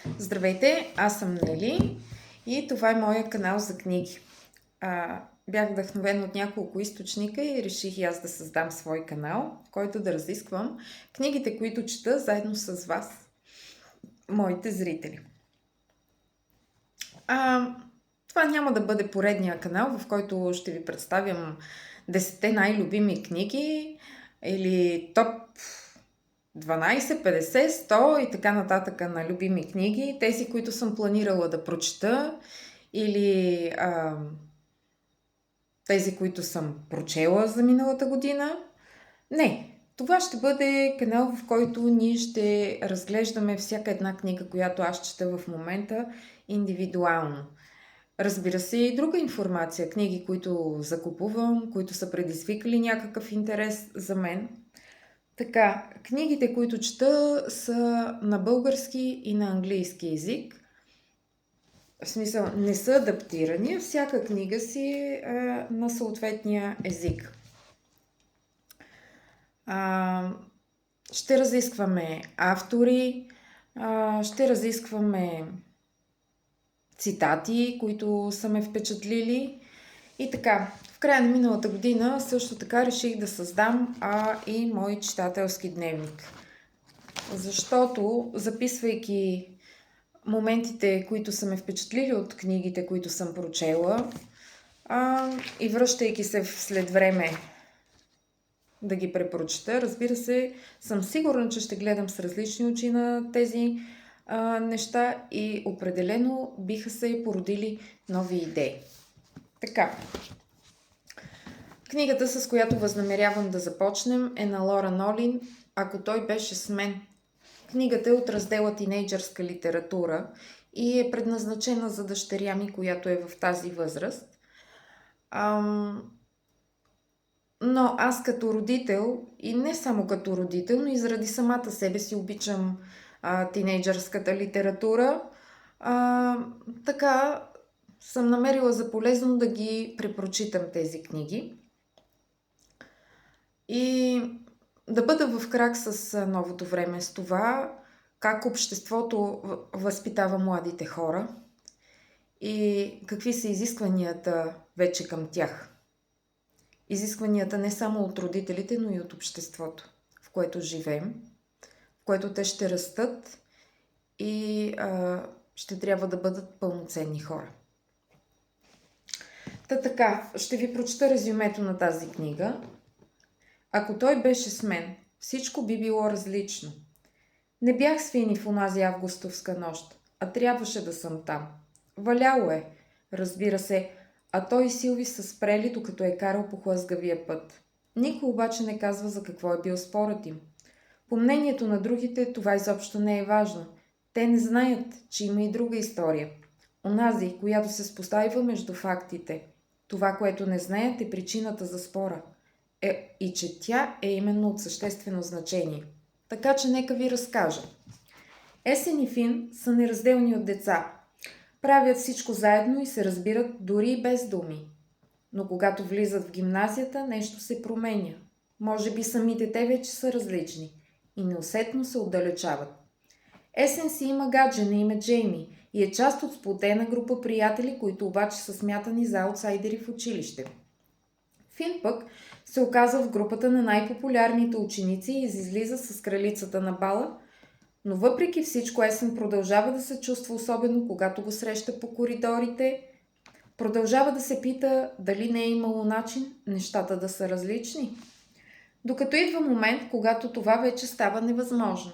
Здравейте, аз съм Нели и това е моя канал за книги. Бях вдъхновена от няколко източника и реших и аз да създам свой канал, в който да разисквам книгите, които чета заедно с вас, моите зрители. Това няма да бъде поредния канал, в който ще ви представям 10 най-любими книги или топ 12, 50, 100 и така нататък на любими книги, тези, които съм планирала да прочета или тези, които съм прочела за миналата година. Не, това ще бъде канал, в който ние ще разглеждаме всяка една книга, която аз чета в момента индивидуално. Разбира се, и друга информация, книги, които закупувам, които са предизвикали някакъв интерес за мен. Така, книгите, които чета, са на български и на английски език. В смисъл, не са адаптирани, всяка книга си е на съответния език. Ще разискваме автори, ще разискваме цитати, които са ме впечатлили. И така, в края на миналата година също така реших да създам и мой читателски дневник. Защото, записвайки моментите, които са ме впечатлили от книгите, които съм прочела, и връщайки се след време да ги препрочета, разбира се, съм сигурна, че ще гледам с различни очи на тези неща и определено биха се породили нови идеи. Така, книгата, с която възнамерявам да започнем, е на Лоран Олин "Ако той беше с мен". Книгата е от раздела "Тинейджърска литература" и е предназначена за дъщеря ми, която е в тази възраст. Но аз като родител, и не само като родител, но и заради самата себе си обичам тинейджърската литература, така съм намерила за полезно да ги препрочитам тези книги и да бъда в крак с новото време, с това как обществото възпитава младите хора и какви са изискванията вече към тях. Изискванията не само от родителите, но и от обществото, в което живеем, в което те ще растат и ще трябва да бъдат пълноценни хора. Така, ще ви прочета резюмето на тази книга. Ако той беше с мен, всичко би било различно. Не бях с Фини в онази августовска нощ, а трябваше да съм там. Валяло е, разбира се, а той и Силви са спрели, докато е карал по хлъзгавия път. Никой обаче не казва за какво е бил спорът им. По мнението на другите, това изобщо не е важно. Те не знаят, че има и друга история. Онази, която се споставя между фактите. Това, което не знаят, е причината за спора. И че тя е именно от съществено значение. Така че нека ви разкажа. Есен и Фин са неразделни от деца. Правят всичко заедно и се разбират дори и без думи. Но когато влизат в гимназията, нещо се променя. Може би самите те вече са различни и неусетно се отдалечават. Есен си има гадже на име Джейми и е част от сплотена група приятели, които обаче са смятани за аутсайдери в училище. Фин пък се оказва в групата на най-популярните ученици и излиза с кралицата на бала, но въпреки всичко Есен продължава да се чувства особено, когато го среща по коридорите. Продължава да се пита дали не е имало начин нещата да са различни. Докато идва момент, когато това вече става невъзможно.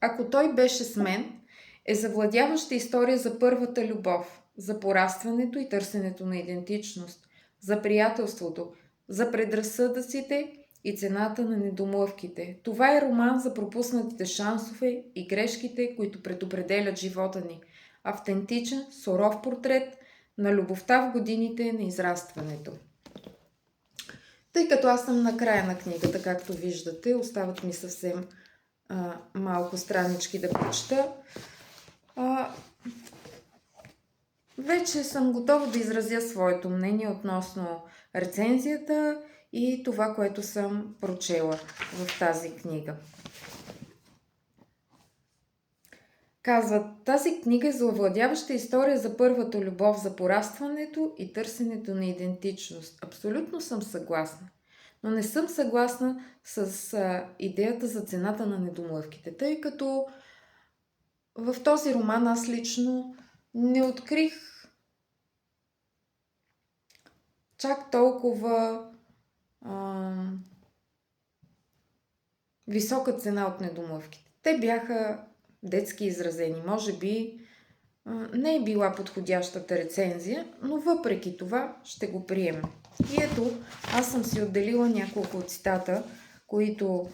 Ако той беше с мен, е завладяваща история за първата любов, за порастването и търсенето на идентичност, за приятелството, за предразсъдъците и цената на недомлъвките. Това е роман за пропуснатите шансове и грешките, които предопределят живота ни. Автентичен, суров портрет на любовта в годините на израстването. Тъй като аз съм на края на книгата, както виждате, остават ми съвсем малко странички да прочета. Вече съм готова да изразя своето мнение относно рецензията и това, което съм прочела в тази книга. Казват, тази книга е завладяваща история за първата любов, за порастването и търсенето на идентичност. Абсолютно съм съгласна. Но не съм съгласна с идеята за цената на недомлъвките, тъй като в този роман аз лично не открих чак толкова висока цена от недомлъвките. Те бяха детски изразени. Може би не е била подходящата рецензия, но въпреки това ще го приемем. И ето, аз съм си отделила няколко цитата, които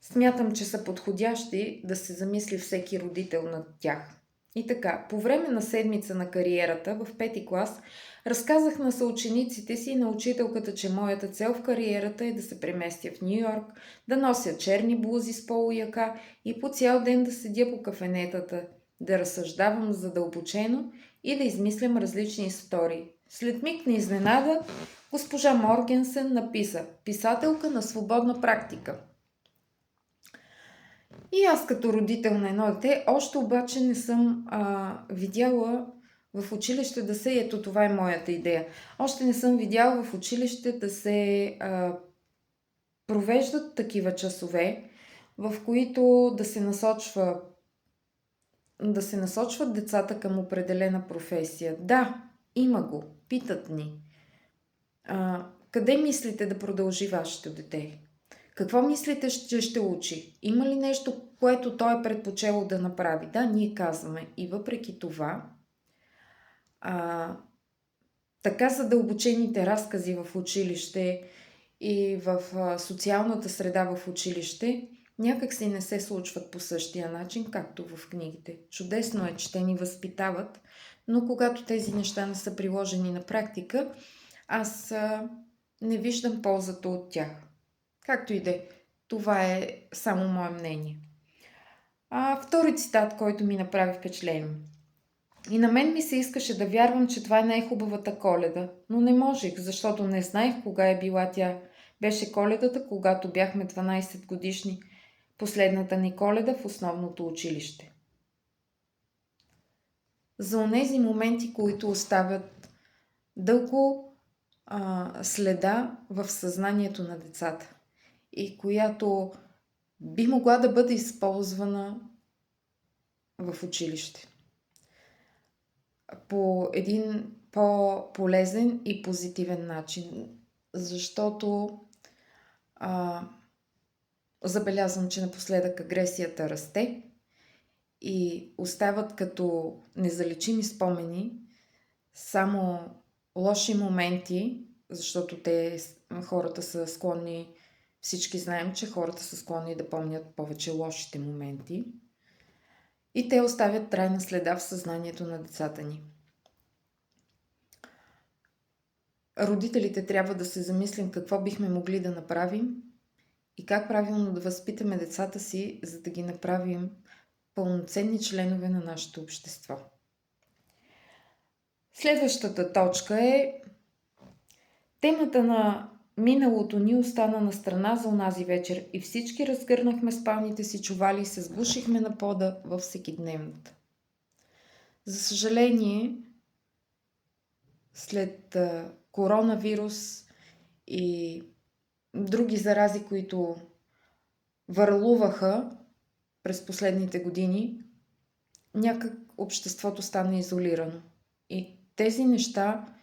смятам, че са подходящи да се замисли всеки родител над тях. И така, по време на седмица на кариерата в 5-ти клас разказах на съучениците си и на учителката, че моята цел в кариерата е да се преместя в Ню-Йорк, да нося черни блузи с полуяка и по цял ден да седя по кафенетата, да разсъждавам задълбочено и да измислям различни истории. След миг на изненада госпожа Моргенсен написа «Писателка на свободна практика». И аз като родител на едно дете, още обаче не съм видяла в училище да се, ето това е моята идея, още не съм видяла в училище да се провеждат такива часове, в които да се насочват децата към определена професия. Да, има го, питат ни. Къде мислите да продължи вашето дете? Какво мислите, че ще учи? Има ли нещо, което той е предпочело да направи? Да, ние казваме. И въпреки това, така задълбочените разкази в училище и в социалната среда в училище някак си не се случват по същия начин, както в книгите. Чудесно е, че те ни възпитават, но когато тези неща не са приложени на практика, аз не виждам ползата от тях. Както и да е, това е само мое мнение. Втори цитат, който ми направи впечатление. И на мен ми се искаше да вярвам, че това е най-хубавата Коледа, но не можех, защото не знаех кога е била тя. Беше Коледата, когато бяхме 12 годишни, последната ни Коледа в основното училище. За онези моменти, които оставят дълго следа в съзнанието на децата и която би могла да бъде използвана в училище по един по-полезен и позитивен начин, защото забелязвам, че напоследък агресията расте и остават като незалечими спомени само лоши моменти, защото хората са склонни, всички знаем, че хората са склонни да помнят повече лошите моменти и те оставят трайна следа в съзнанието на децата ни. Родителите трябва да се замислим какво бихме могли да направим и как правилно да възпитаме децата си, за да ги направим пълноценни членове на нашето общество. Следващата точка е: темата на миналото ни остана на страна за онази вечер и всички разгърнахме спалните си чували и се сгушихме на пода във всекидневната. За съжаление, след коронавирус и други зарази, които върлуваха през последните години, някак обществото стана изолирано. И тези неща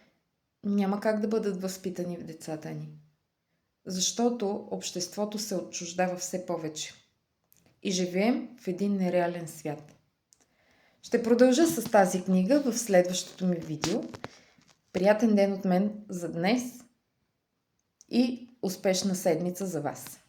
няма как да бъдат възпитани в децата ни. Защото обществото се отчуждава все повече. И живеем в един нереален свят. Ще продължа с тази книга в следващото ми видео. Приятен ден от мен за днес и успешна седмица за вас!